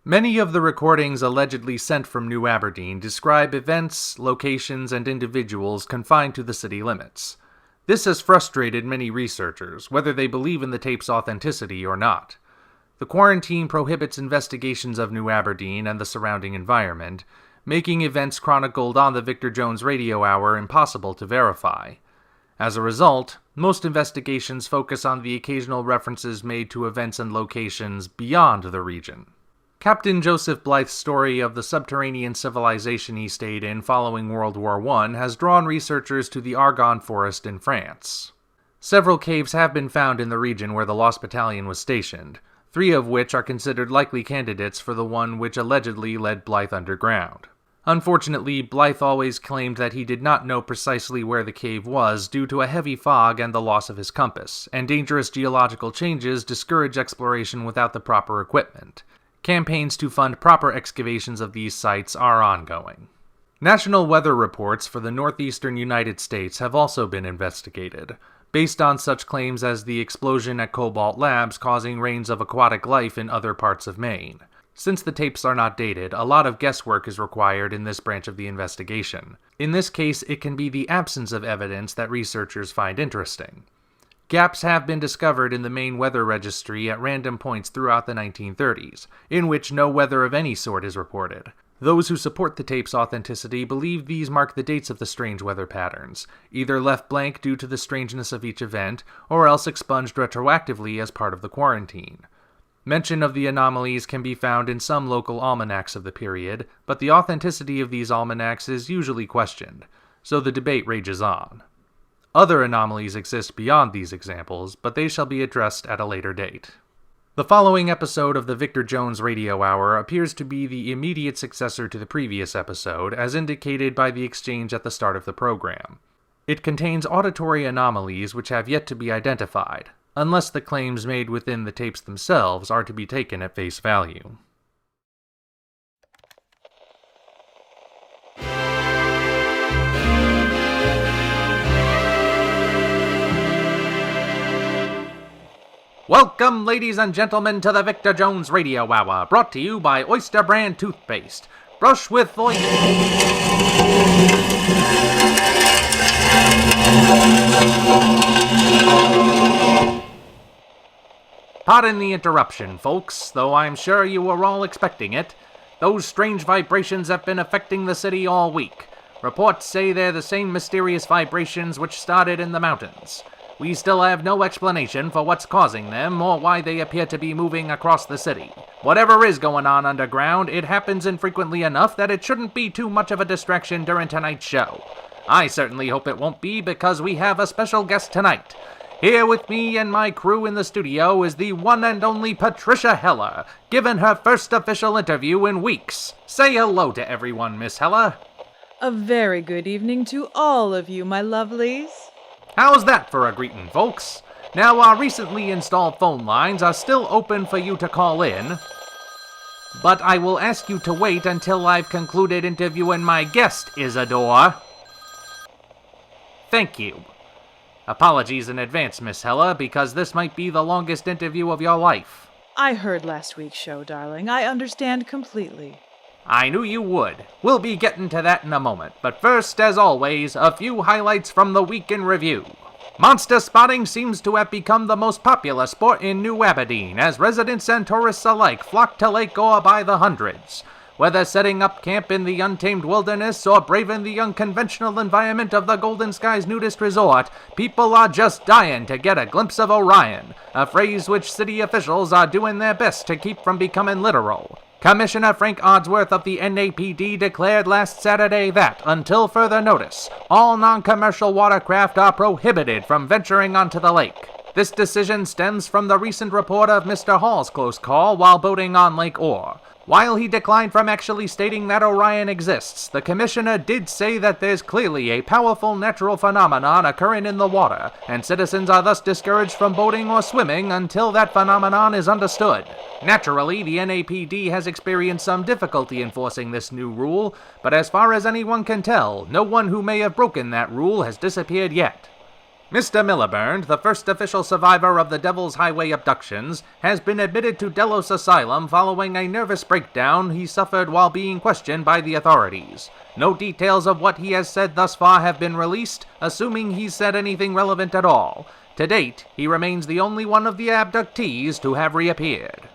Many of the recordings allegedly sent from New Aberdeen describe events, locations, and individuals confined to the city limits. This has frustrated many researchers, whether they believe in the tape's authenticity or not. The quarantine prohibits investigations of New Aberdeen and the surrounding environment, making events chronicled on the Victor Jones Radio Hour impossible to verify. As a result, most investigations focus on the occasional references made to events and locations beyond the region. Captain Joseph Blythe's story of the subterranean civilization he stayed in following World War I has drawn researchers to the Argonne Forest in France. Several caves have been found in the region where the Lost Battalion was stationed, 3 of which are considered likely candidates for the one which allegedly led Blythe underground. Unfortunately, Blythe always claimed that he did not know precisely where the cave was due to a heavy fog and the loss of his compass, and dangerous geological changes discourage exploration without the proper equipment. Campaigns to fund proper excavations of these sites are ongoing. National weather reports for the northeastern United States have also been investigated, based on such claims as the explosion at Cobalt Labs causing rains of aquatic life in other parts of Maine. Since the tapes are not dated, a lot of guesswork is required in this branch of the investigation. In this case, it can be the absence of evidence that researchers find interesting. Gaps have been discovered in the Maine Weather Registry at random points throughout the 1930s, in which no weather of any sort is reported. Those who support the tape's authenticity believe these mark the dates of the strange weather patterns, either left blank due to the strangeness of each event, or else expunged retroactively as part of the quarantine. Mention of the anomalies can be found in some local almanacs of the period, but the authenticity of these almanacs is usually questioned, so the debate rages on. Other anomalies exist beyond these examples, but they shall be addressed at a later date. The following episode of the Victor Jones Radio Hour appears to be the immediate successor to the previous episode, as indicated by the exchange at the start of the program. It contains auditory anomalies which have yet to be identified, unless the claims made within the tapes themselves are to be taken at face value. Welcome, ladies and gentlemen, to the Victor Jones Radio Hour, brought to you by Oyster Brand Toothpaste. Brush with oyster. Pardon the interruption, folks, though I'm sure you were all expecting it. Those strange vibrations have been affecting the city all week. Reports say they're the same mysterious vibrations which started in the mountains. We still have no explanation for what's causing them or why they appear to be moving across the city. Whatever is going on underground, it happens infrequently enough that it shouldn't be too much of a distraction during tonight's show. I certainly hope it won't be, because we have a special guest tonight. Here with me and my crew in the studio is the one and only Patricia Heller, giving her first official interview in weeks. Say hello to everyone, Miss Heller. A very good evening to all of you, my lovelies. How's that for a greeting, folks? Now, our recently installed phone lines are still open for you to call in, but I will ask you to wait until I've concluded interviewing my guest, Isadore. Thank you. Apologies in advance, Miss Heller, because this might be the longest interview of your life. I heard last week's show, darling. I understand completely. I knew you would. We'll be getting to that in a moment, but first, as always, a few highlights from the week in review. Monster spotting seems to have become the most popular sport in New Aberdeen, as residents and tourists alike flock to Lake Gore by the hundreds. Whether setting up camp in the untamed wilderness or braving the unconventional environment of the Golden Skies Nudist Resort, people are just dying to get a glimpse of Orion, a phrase which city officials are doing their best to keep from becoming literal. Commissioner Frank Oddsworth of the NAPD declared last Saturday that, until further notice, all non-commercial watercraft are prohibited from venturing onto the lake. This decision stems from the recent report of Mr. Hall's close call while boating on Lake Orr. While he declined from actually stating that Orion exists, the commissioner did say that there's clearly a powerful natural phenomenon occurring in the water, and citizens are thus discouraged from boating or swimming until that phenomenon is understood. Naturally, the NAPD has experienced some difficulty enforcing this new rule, but as far as anyone can tell, no one who may have broken that rule has disappeared yet. Mr. Miliband, the first official survivor of the Devil's Highway abductions, has been admitted to Delos Asylum following a nervous breakdown he suffered while being questioned by the authorities. No details of what he has said thus far have been released, assuming he's said anything relevant at all. To date, he remains the only one of the abductees to have reappeared.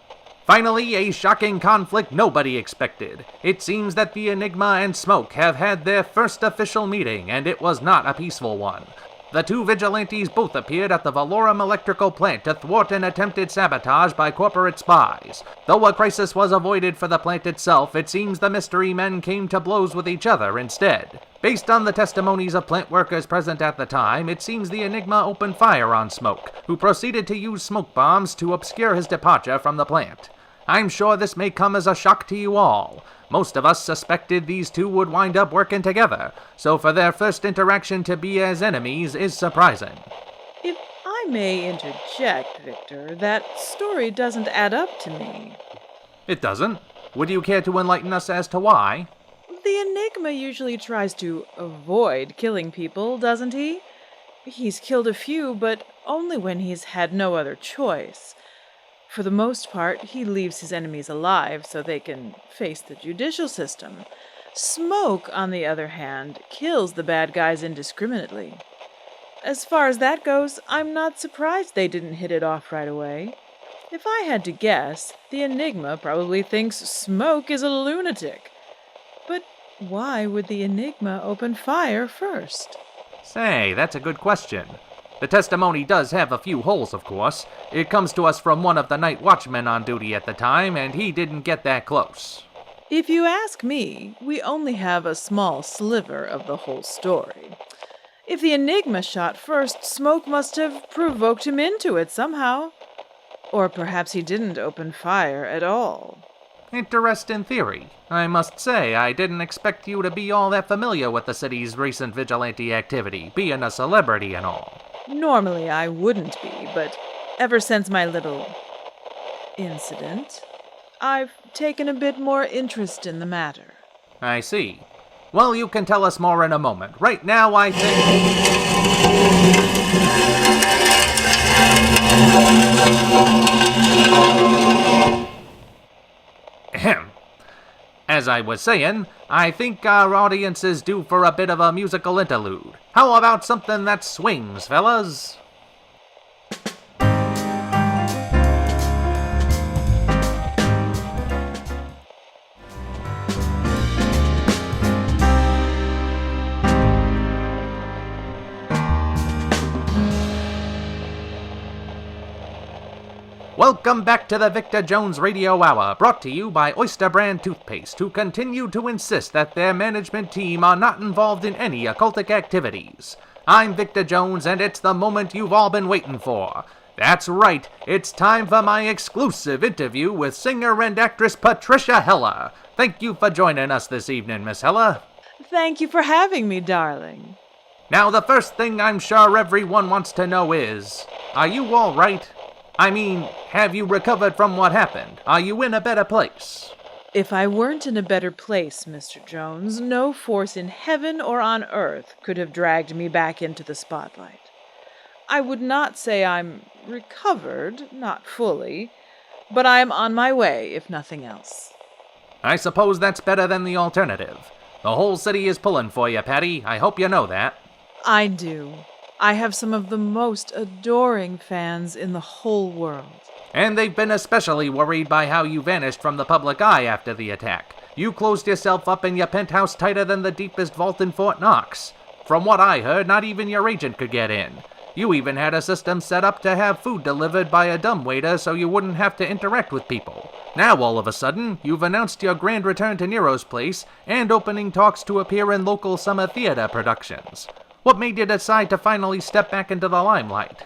Finally, a shocking conflict nobody expected. It seems that the Enigma and Smoke have had their first official meeting, and it was not a peaceful one. The two vigilantes both appeared at the Valorum electrical plant to thwart an attempted sabotage by corporate spies. Though a crisis was avoided for the plant itself, it seems the mystery men came to blows with each other instead. Based on the testimonies of plant workers present at the time, it seems the Enigma opened fire on Smoke, who proceeded to use smoke bombs to obscure his departure from the plant. I'm sure this may come as a shock to you all. Most of us suspected these two would wind up working together, so for their first interaction to be as enemies is surprising. If I may interject, Victor, that story doesn't add up to me. It doesn't? Would you care to enlighten us as to why? The Enigma usually tries to avoid killing people, doesn't he? He's killed a few, but only when he's had no other choice. For the most part, he leaves his enemies alive so they can face the judicial system. Smoke, on the other hand, kills the bad guys indiscriminately. As far as that goes, I'm not surprised they didn't hit it off right away. If I had to guess, the Enigma probably thinks Smoke is a lunatic. But why would the Enigma open fire first? Say, that's a good question. The testimony does have a few holes, of course. It comes to us from one of the night watchmen on duty at the time, and he didn't get that close. If you ask me, we only have a small sliver of the whole story. If the Enigma shot first, Smoke must have provoked him into it somehow. Or perhaps he didn't open fire at all. Interesting theory. I must say, I didn't expect you to be all that familiar with the city's recent vigilante activity, being a celebrity and all. Normally I wouldn't be, but ever since my little incident, I've taken a bit more interest in the matter. I see. Well, you can tell us more in a moment. Right now, I think... Ahem. As I was saying, I think our audience is due for a bit of a musical interlude. How about something that swings, fellas? Welcome back to the Victor Jones Radio Hour, brought to you by Oyster Brand Toothpaste, who continue to insist that their management team are not involved in any occultic activities. I'm Victor Jones, and it's the moment you've all been waiting for. That's right, it's time for my exclusive interview with singer and actress Patricia Heller. Thank you for joining us this evening, Miss Heller. Thank you for having me, darling. Now, the first thing I'm sure everyone wants to know is, are you all right? I mean, have you recovered from what happened? Are you in a better place? If I weren't in a better place, Mr. Jones, no force in heaven or on earth could have dragged me back into the spotlight. I would not say I'm recovered, not fully, but I am on my way, if nothing else. I suppose that's better than the alternative. The whole city is pulling for you, Patty. I hope you know that. I do. I have some of the most adoring fans in the whole world. And they've been especially worried by how you vanished from the public eye after the attack. You closed yourself up in your penthouse tighter than the deepest vault in Fort Knox. From what I heard, not even your agent could get in. You even had a system set up to have food delivered by a dumbwaiter so you wouldn't have to interact with people. Now, all of a sudden, you've announced your grand return to Nero's Place and opening talks to appear in local summer theater productions. What made you decide to finally step back into the limelight?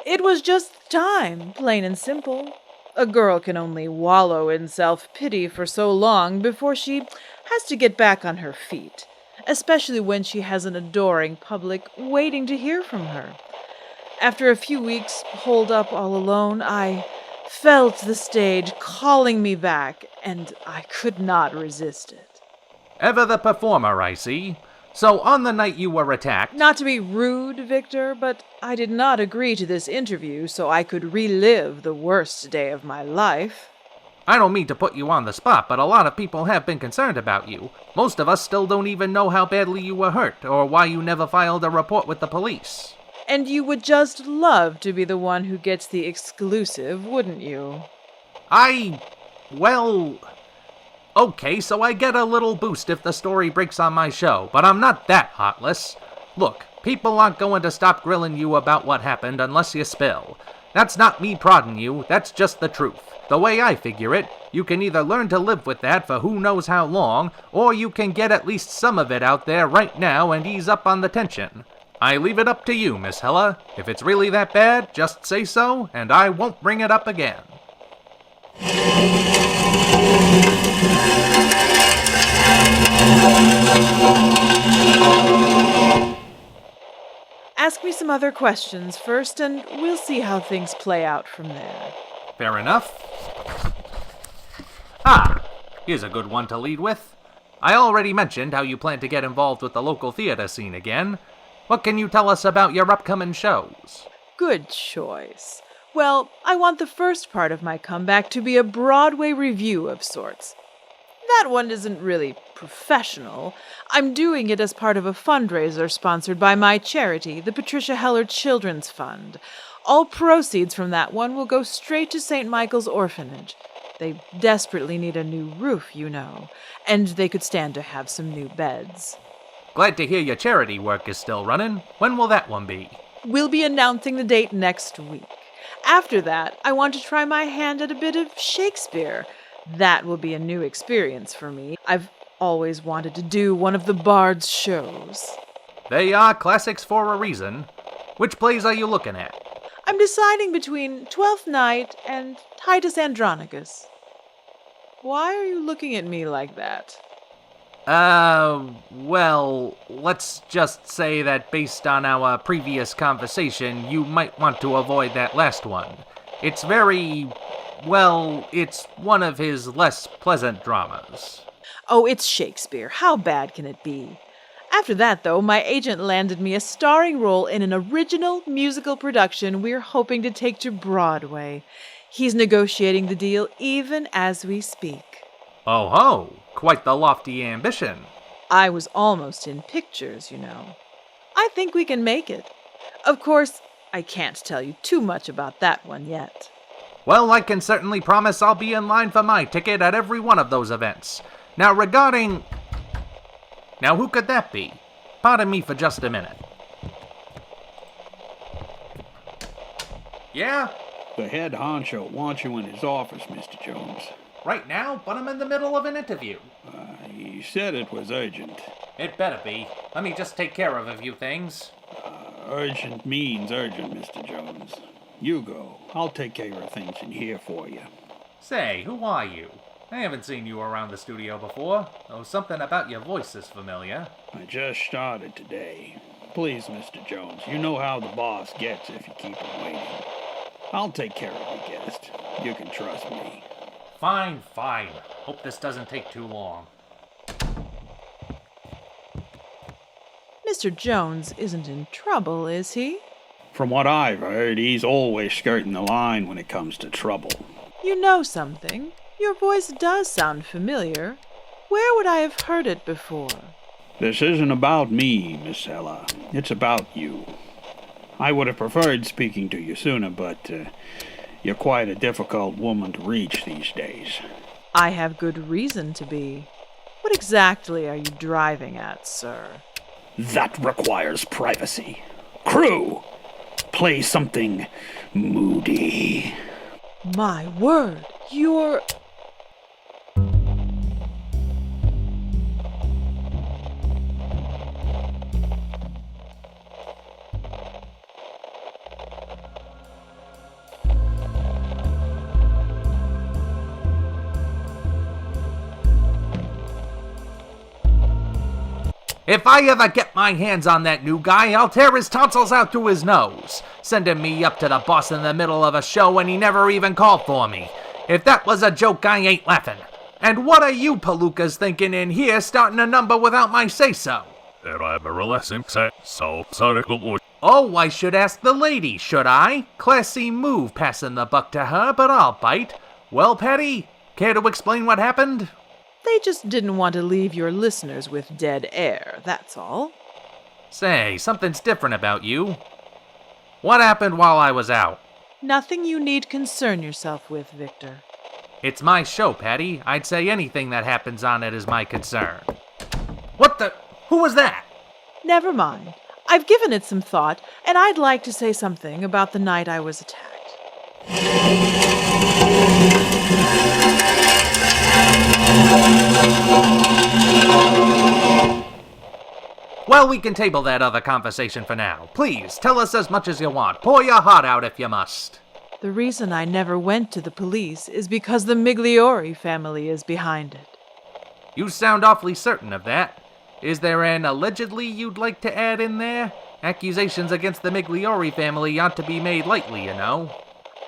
It was just time, plain and simple. A girl can only wallow in self-pity for so long before she has to get back on her feet, especially when she has an adoring public waiting to hear from her. After a few weeks holed up all alone, I felt the stage calling me back, and I could not resist it. Ever the performer, I see. So, on the night you were attacked... Not to be rude, Victor, but I did not agree to this interview so I could relive the worst day of my life. I don't mean to put you on the spot, but a lot of people have been concerned about you. Most of us still don't even know how badly you were hurt, or why you never filed a report with the police. And you would just love to be the one who gets the exclusive, wouldn't you? Well... Okay, so I get a little boost if the story breaks on my show, but I'm not that heartless. Look, people aren't going to stop grilling you about what happened unless you spill. That's not me prodding you, that's just the truth. The way I figure it, you can either learn to live with that for who knows how long, or you can get at least some of it out there right now and ease up on the tension. I leave it up to you, Miss Hella. If it's really that bad, just say so, and I won't bring it up again. Ask me some other questions first, and we'll see how things play out from there. Fair enough. Here's a good one to lead with. I already mentioned how you plan to get involved with the local theater scene again. What can you tell us about your upcoming shows? Good choice. Well, I want the first part of my comeback to be a Broadway review of sorts. That one isn't really professional. I'm doing it as part of a fundraiser sponsored by my charity, the Patricia Children's Fund. All proceeds from that one will go straight to St. Michael's Orphanage. They desperately need a new roof, you know, and they could stand to have some new beds. Glad to hear your charity work is still running. When will that one be? We'll be announcing the date next week. After that, I want to try my hand at a bit of Shakespeare. That will be a new experience for me. I've always wanted to do one of the Bard's shows. They are classics for a reason. Which plays are you looking at? I'm deciding between Twelfth Night and Titus Andronicus. Why are you looking at me like that? Well, let's just say that based on our previous conversation, you might want to avoid that last one. It's it's one of his less pleasant dramas. Oh, it's Shakespeare. How bad can it be? After that, though, my agent landed me a starring role in an original musical production we're hoping to take to Broadway. He's negotiating the deal even as we speak. Oh ho! Quite the lofty ambition. I was almost in pictures, you know. I think we can make it. Of course, I can't tell you too much about that one yet. Well, I can certainly promise I'll be in line for my ticket at every one of those events. Now, Now, who could that be? Pardon me for just a minute. Yeah? The head honcho wants you in his office, Mr. Jones. Right now, but I'm in the middle of an interview. He said it was urgent. It better be. Let me just take care of a few things. Urgent means urgent, Mr. Jones. You go. I'll take care of things in here for you. Say, who are you? I haven't seen you around the studio before, though something about your voice is familiar. I just started today. Please, Mr. Jones, you know how the boss gets if you keep him waiting. I'll take care of the guest. You can trust me. Fine. Hope this doesn't take too long. Mr. Jones isn't in trouble, is he? From what I've heard, he's always skirting the line when it comes to trouble. You know something? Your voice does sound familiar. Where would I have heard it before? This isn't about me, Miss Ella. It's about you. I would have preferred speaking to you sooner, but you're quite a difficult woman to reach these days. I have good reason to be. What exactly are you driving at, sir? That requires privacy. Crew, play something moody. My word, you're... If I ever get my hands on that new guy, I'll tear his tonsils out through his nose, sending me up to the boss in the middle of a show when he never even called for me. If that was a joke, I ain't laughing. And what are you palookas thinking in here starting a number without my say-so? Oh, I should ask the lady, should I? Classy move passing the buck to her, but I'll bite. Well, Patty, care to explain what happened? They just didn't want to leave your listeners with dead air, that's all. Say, something's different about you. What happened while I was out? Nothing you need concern yourself with, Victor. It's my show, Patty. I'd say anything that happens on it is my concern. What the? Who was that? Never mind. I've given it some thought, and I'd like to say something about the night I was attacked. Well, we can table that other conversation for now. Please, tell us as much as you want. Pour your heart out if you must. The reason I never went to the police is because the Migliori family is behind it. You sound awfully certain of that. Is there an allegedly you'd like to add in there? Accusations against the Migliori family aren't to be made lightly, you know.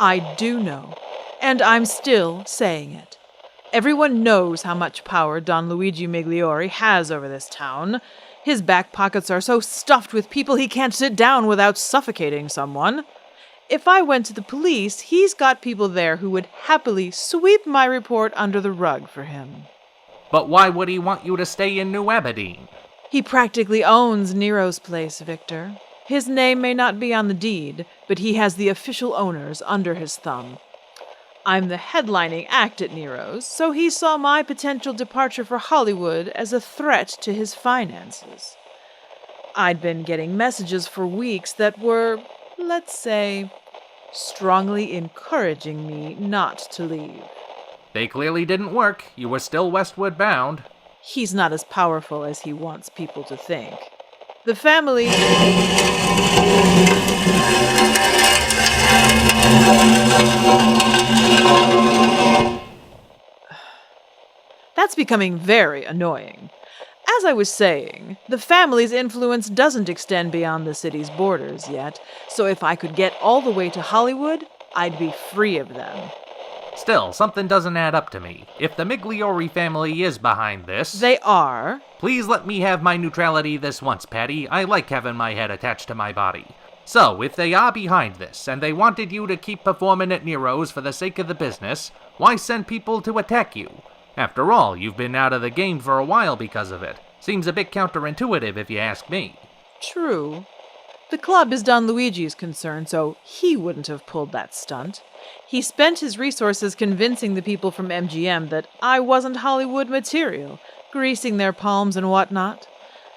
I do know, and I'm still saying it. Everyone knows how much power Don Luigi Migliori has over this town. His back pockets are so stuffed with people he can't sit down without suffocating someone. If I went to the police, he's got people there who would happily sweep my report under the rug for him. But why would he want you to stay in New Aberdeen? He practically owns Nero's place, Victor. His name may not be on the deed, but he has the official owners under his thumb. I'm the headlining act at Nero's, so he saw my potential departure for Hollywood as a threat to his finances. I'd been getting messages for weeks that were, let's say, strongly encouraging me not to leave. They clearly didn't work. You were still westward bound. He's not as powerful as he wants people to think. The family... That's becoming very annoying. As I was saying, the family's influence doesn't extend beyond the city's borders yet, so if I could get all the way to Hollywood, I'd be free of them. Still, something doesn't add up to me. If the Migliori family is behind this... They are. Please let me have my neutrality this once, Patty. I like having my head attached to my body. So, if they are behind this, and they wanted you to keep performing at Nero's for the sake of the business, why send people to attack you? After all, you've been out of the game for a while because of it. Seems a bit counterintuitive if you ask me. True. The club is Don Luigi's concern, so he wouldn't have pulled that stunt. He spent his resources convincing the people from MGM that I wasn't Hollywood material, greasing their palms and whatnot.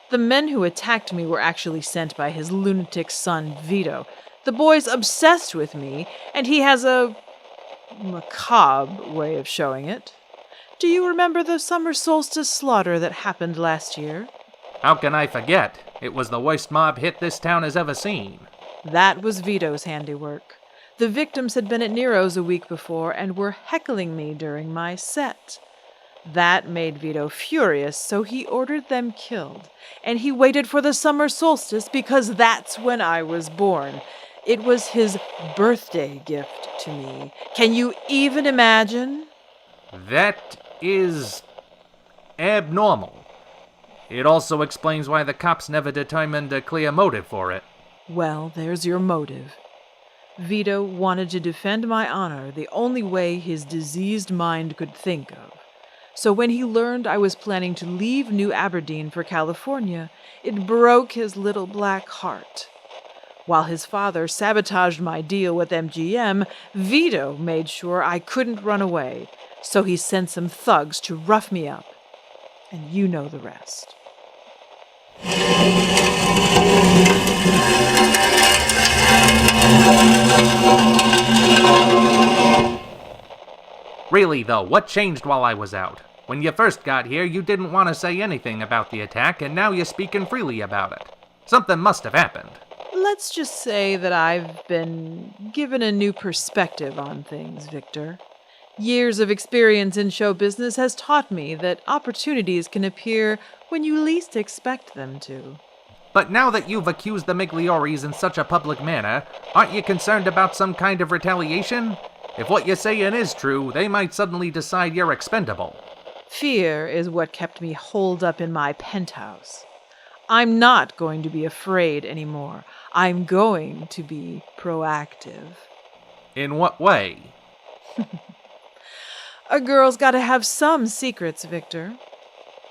The men who attacked me were actually sent by his lunatic son, Vito. The boy's obsessed with me, and he has a macabre way of showing it. Do you remember the summer solstice slaughter that happened last year? How can I forget? It was the worst mob hit this town has ever seen. That was Vito's handiwork. The victims had been at Nero's a week before and were heckling me during my set. That made Vito furious, so he ordered them killed. And he waited for the summer solstice because that's when I was born. It was his birthday gift to me. Can you even imagine? That is abnormal. It also explains why the cops never determined a clear motive for it. Well, there's your motive. Vito wanted to defend my honor the only way his diseased mind could think of. So when he learned I was planning to leave New Aberdeen for California, it broke his little black heart. While his father sabotaged my deal with MGM, Vito made sure I couldn't run away, so he sent some thugs to rough me up. And you know the rest. Really, though, what changed while I was out? When you first got here, you didn't want to say anything about the attack, and now you're speaking freely about it. Something must have happened. Let's just say that I've been given a new perspective on things, Victor. Years of experience in show business has taught me that opportunities can appear when you least expect them to. But now that you've accused the Miglioris in such a public manner, aren't you concerned about some kind of retaliation? If what you're saying is true, they might suddenly decide you're expendable. Fear is what kept me holed up in my penthouse. I'm not going to be afraid anymore. I'm going to be proactive. In what way? A girl's got to have some secrets, Victor.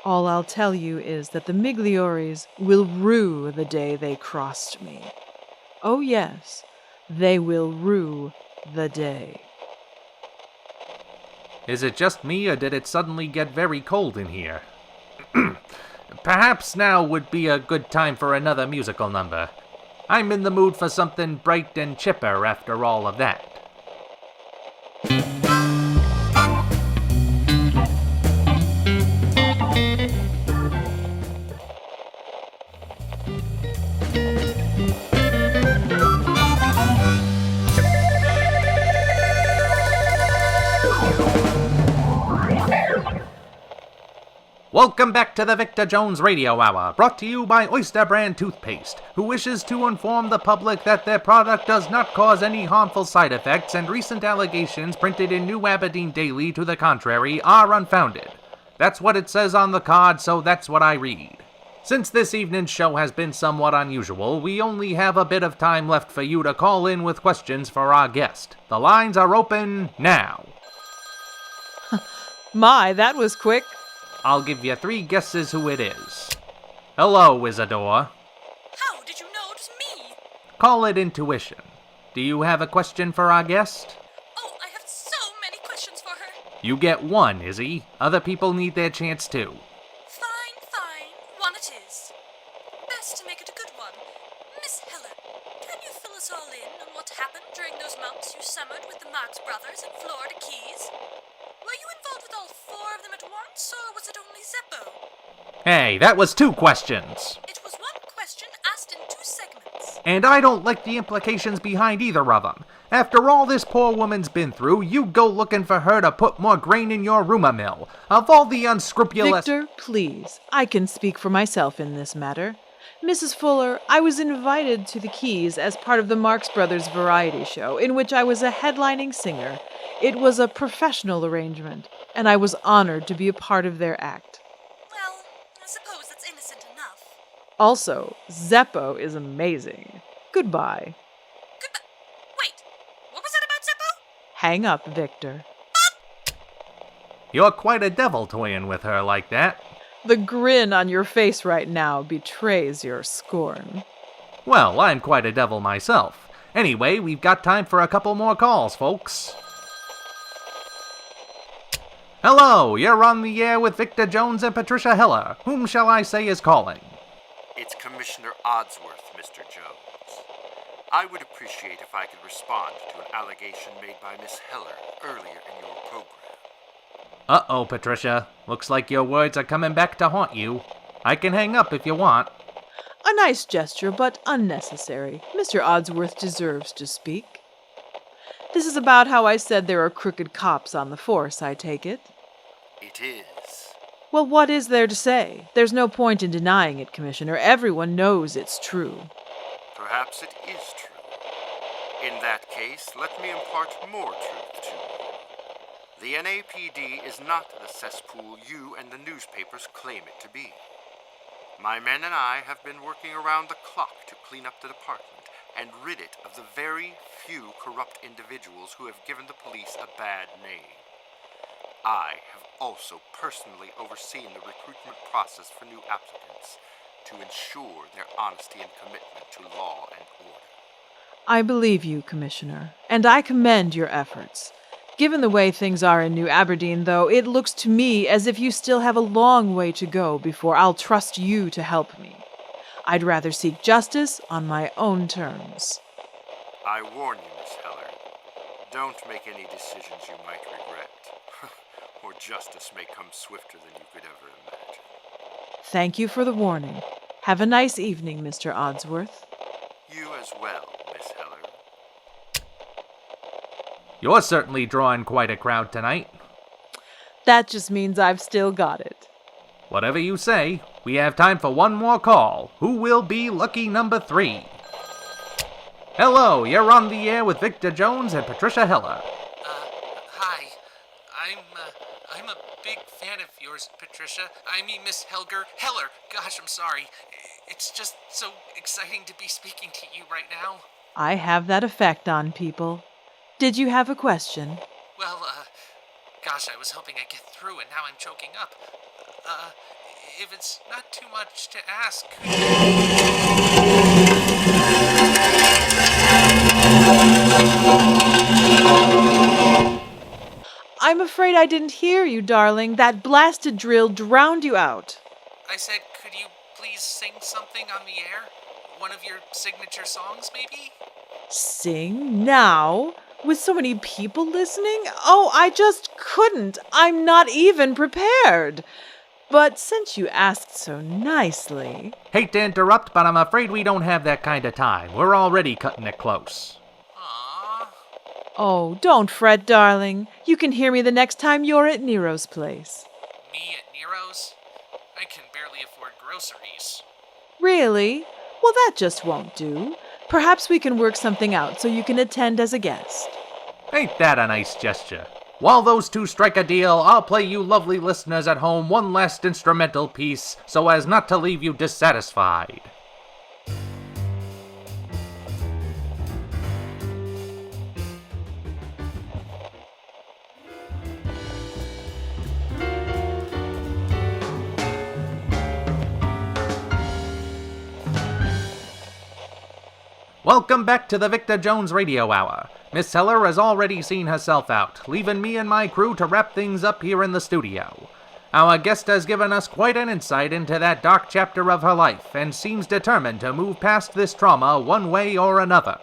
All I'll tell you is that the Miglioris will rue the day they crossed me. Oh yes, they will rue the day. Is it just me, or did it suddenly get very cold in here? Perhaps now would be a good time for another musical number. I'm in the mood for something bright and chipper after all of that. Welcome back to the Victor Jones Radio Hour, brought to you by Oyster Brand Toothpaste, who wishes to inform the public that their product does not cause any harmful side effects, and recent allegations printed in New Aberdeen Daily to the contrary are unfounded. That's what it says on the card, so that's what I read. Since this evening's show has been somewhat unusual, we only have a bit of time left for you to call in with questions for our guest. The lines are open now. My, that was quick. I'll give you 3 guesses who it is. Hello, Isadora. How did you know it was me? Call it intuition. Do you have a question for our guest? Oh, I have so many questions for her. You get 1, Izzy. Other people need their chance too. Fine. 1 it is. Best to make it a good one. Miss Heller, can you fill us all in on what happened during those months you summered with the Marx Brothers in Florida Keys? Were you involved with all 4 of them at once, or was it only Zeppo? Hey, that was 2 questions. It was 1 question asked in 2 segments. And I don't like the implications behind either of them. After all this poor woman's been through, you go looking for her to put more grain in your rumor mill. Of all the unscrupulous— Victor, please. I can speak for myself in this matter. Mrs. Fuller, I was invited to the Keys as part of the Marx Brothers variety show, in which I was a headlining singer. It was a professional arrangement, and I was honored to be a part of their act. Well, I suppose that's innocent enough. Also, Zeppo is amazing. Goodbye. Goodbye. Wait, what was that about Zeppo? Hang up, Victor. You're quite a devil toying with her like that. The grin on your face right now betrays your scorn. Well, I'm quite a devil myself. Anyway, we've got time for a couple more calls, folks. Hello, you're on the air with Victor Jones and Patricia Heller. Whom shall I say is calling? It's Commissioner Oddsworth, Mr. Jones. I would appreciate if I could respond to an allegation made by Miss Heller earlier in your program. Uh-oh, Patricia. Looks like your words are coming back to haunt you. I can hang up if you want. A nice gesture, but unnecessary. Mr. Oddsworth deserves to speak. This is about how I said there are crooked cops on the force, I take it. It is. Well, what is there to say? There's no point in denying it, Commissioner. Everyone knows it's true. Perhaps it is true. In that case, let me impart more truth to you. The NAPD is not the cesspool you and the newspapers claim it to be. My men and I have been working around the clock to clean up the department and rid it of the very few corrupt individuals who have given the police a bad name. I have also personally overseen the recruitment process for new applicants to ensure their honesty and commitment to law and order. I believe you, Commissioner, and I commend your efforts. Given the way things are in New Aberdeen, though, it looks to me as if you still have a long way to go before I'll trust you to help me. I'd rather seek justice on my own terms. I warn you, Miss Heller, don't make any decisions you might regret, or justice may come swifter than you could ever imagine. Thank you for the warning. Have a nice evening, Mr. Oddsworth. You as well, Miss Heller. You're certainly drawing quite a crowd tonight. That just means I've still got it. Whatever you say, we have time for one more call. Who will be lucky number 3? Hello, you're on the air with Victor Jones and Patricia Heller. Hi. I'm a big fan of yours yours, Patricia. I mean, Miss Heller. Gosh, I'm sorry. It's just so exciting to be speaking to you right now. I have that effect on people. Did you have a question? Well, gosh, I was hoping I'd get through and now I'm choking up. If it's not too much to ask, I'm afraid I didn't hear you, darling. That blasted drill drowned you out. I said, could you please sing something on the air? One of your signature songs, maybe? Sing now? With so many people listening? Oh, I just couldn't. I'm not even prepared. But since you asked so nicely... Hate to interrupt, but I'm afraid we don't have that kind of time. We're already cutting it close. Aww. Oh, don't fret, darling. You can hear me the next time you're at Nero's place. Me at Nero's? I can barely afford groceries. Really? Well, that just won't do. Perhaps we can work something out so you can attend as a guest. Ain't that a nice gesture? While those two strike a deal, I'll play you lovely listeners at home one last instrumental piece so as not to leave you dissatisfied. Welcome back to the Victor Jones Radio Hour. Miss Heller has already seen herself out, leaving me and my crew to wrap things up here in the studio. Our guest has given us quite an insight into that dark chapter of her life, and seems determined to move past this trauma one way or another.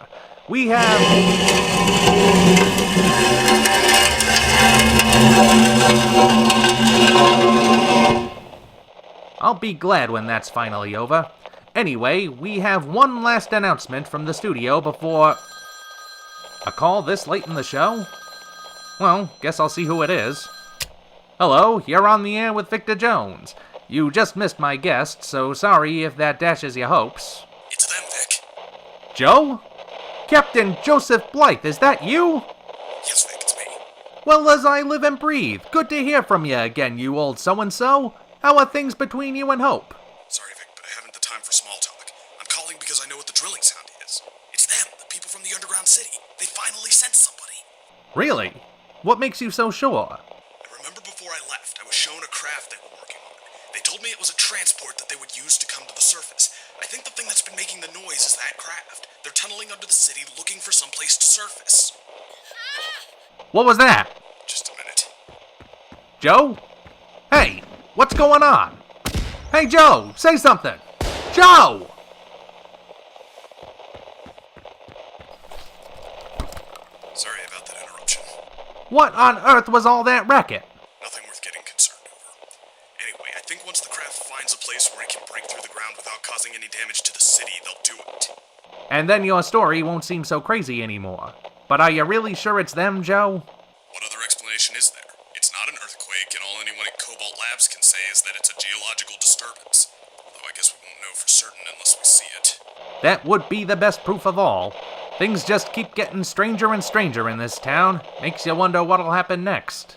We have... I'll be glad when that's finally over. Anyway, we have one last announcement from the studio before... A call this late in the show? Well, guess I'll see who it is. Hello, you're on the air with Victor Jones. You just missed my guest, so sorry if that dashes your hopes. It's them, Vic. Joe? Captain Joseph Blythe, is that you? Yes, Vic, it's me. Well, as I live and breathe, good to hear from you again, you old so-and-so. How are things between you and Hope? Sorry, Vic, but I haven't the time for small talk. I'm calling because I know what the drilling sound is. It's them, the people from the underground city. They finally sent somebody. Really? What makes you so sure? I remember before I left, I was shown a craft they were working on. They told me it was a transport that they would use to come to the surface. I think the thing that's been making the noise is that craft. They're tunneling under the city looking for some place to surface. What was that? Just a minute. Joe? Hey, what's going on? Hey, Joe, say something. Joe! Sorry about that interruption. What on earth was all that racket? Nothing worth getting concerned over. Anyway, I think once the craft finds a place where it can break through the ground without causing any damage to the city, they'll do it. And then your story won't seem so crazy anymore. But are you really sure it's them, Joe? What other explanation is there? It's not an earthquake, and all anyone at Cobalt Labs can say is that it's a geological disturbance. Although I guess we won't know for certain unless we see it. That would be the best proof of all. Things just keep getting stranger and stranger in this town. Makes you wonder what'll happen next.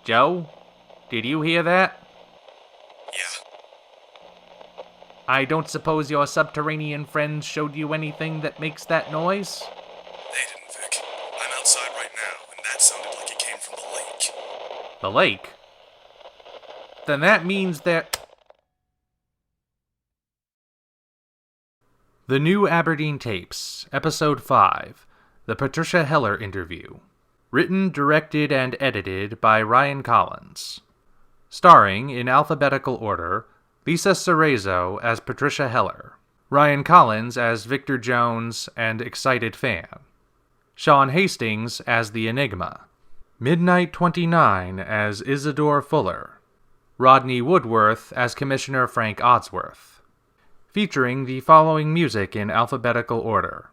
Joe, did you hear that? Yeah. I don't suppose your subterranean friends showed you anything that makes that noise? They didn't, Vic. I'm outside right now, and that sounded like it came from the lake. The lake? Then that means that... The New Aberdeen Tapes, Episode 5, The Patricia Heller Interview. Written, directed, and edited by Ryan Collins. Starring, in alphabetical order, Lisa Cerezo as Patricia Heller, Ryan Collins as Victor Jones and Excited Fan, Sean Hastings as The Enigma, Midnight 29 as Isidore Fuller, Rodney Woodworth as Commissioner Frank Odsworth. Featuring the following music in alphabetical order.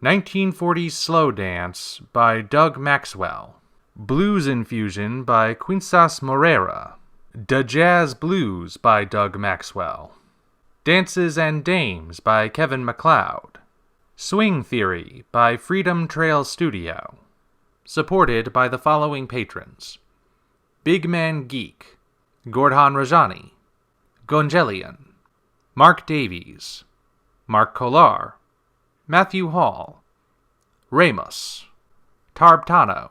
1940s Slow Dance by Doug Maxwell. Blues Infusion by Quincas Moreira. Da Jazz Blues by Doug Maxwell. Dances and Dames by Kevin MacLeod. Swing Theory by Freedom Trail Studio. Supported by the following patrons: Big Man Geek, Gordhan Rajani, Gongelian, Mark Davies, Mark Kolar, Matthew Hall, Ramos, Tarbtano,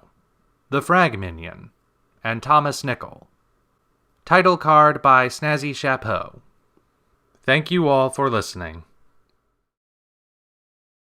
The Frag Minion, and Thomas Nickel. Title card by Snazzy Chapeau. Thank you all for listening.